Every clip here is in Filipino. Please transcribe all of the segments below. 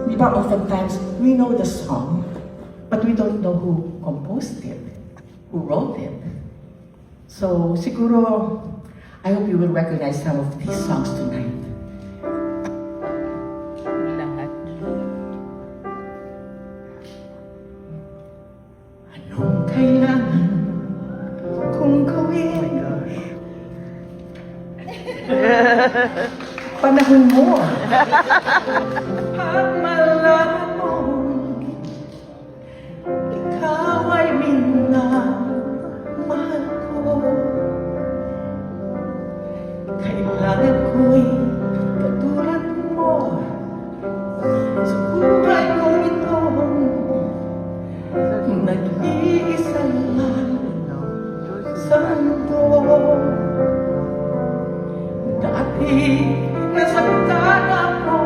di ba oftentimes we know the song, but we don't know who composed it, who wrote it. So siguro, I hope you will recognize some of these songs tonight. Lahat. Anong kailangan kong gawin? Panahon mo. Pag malaman mo, ikaw ay minamahal ko. Kailangan ko'y katulad mo sa buhay kong ito. Nag-iisa lang sa mundo. Dati nasaktan ako,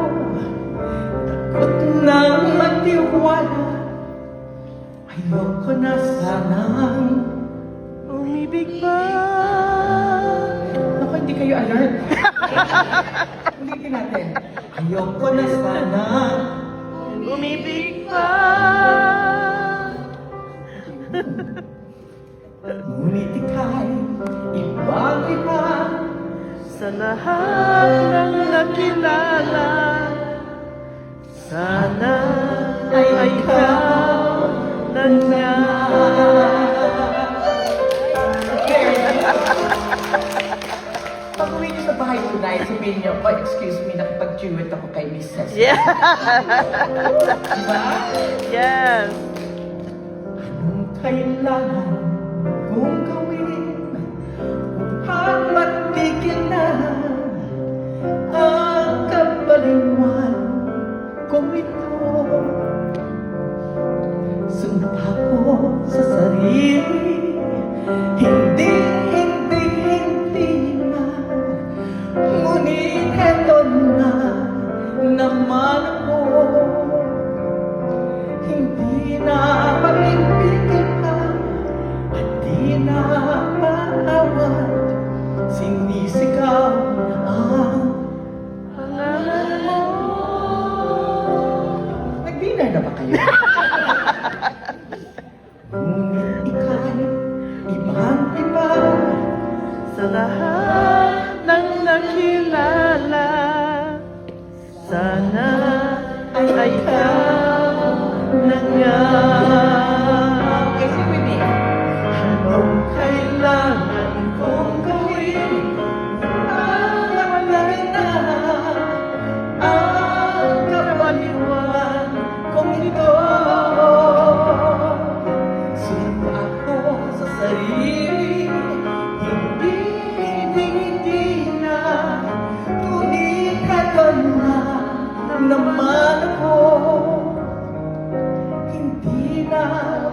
takot nang magtiwala. Ayoko na sanang Umibig pa. Naku, hindi kayo alert. Ulitin natin. Ayoko na sanang Umibig pa. ngunit ika'y ibang iba. Sa lahat ng nakilala, sana ay ikaw na niya. Pag uwi niyo sa bahay tonight, sabihin niyo, oh, excuse me, nakipag-duet ako kay Mrs. Yeah. Diba? Yes. Anong kailangan kong gawin upang matigil na ang kabaliwan kong ito? Sumpa ko sa sarili, hindi na, ngunit eto na naman ako. Hindi na pagpipigil ka at di na maawat, sinisigaw na ang Pangalan mo. nag-dinner na ba kayo? Ngunit ika'y ibang-iba. Sa lahat ng nakilala, sana ay ikaw na nga. Okay, si Winnie. Anong kailangan kong gawin? Mamalagay na ang kabaliwan kong ito. Sumpa ako sa sarili, hindi na, ngunit eto na naman ako. Hindi na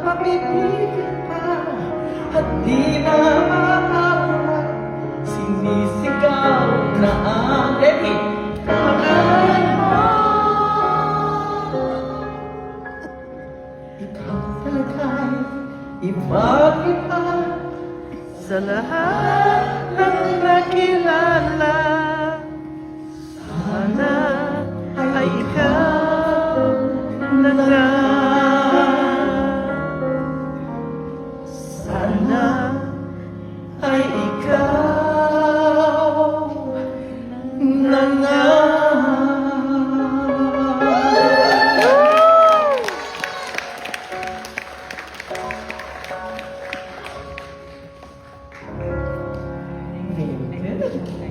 mapipigil pa at di na maawat, sinisigaw na ang pangalan mo. Ikaw talaga'y ibang-iba. Sa lahat ng nakilala, sana ay ikaw na nga. Sana Ay ikaw na nga. Very good.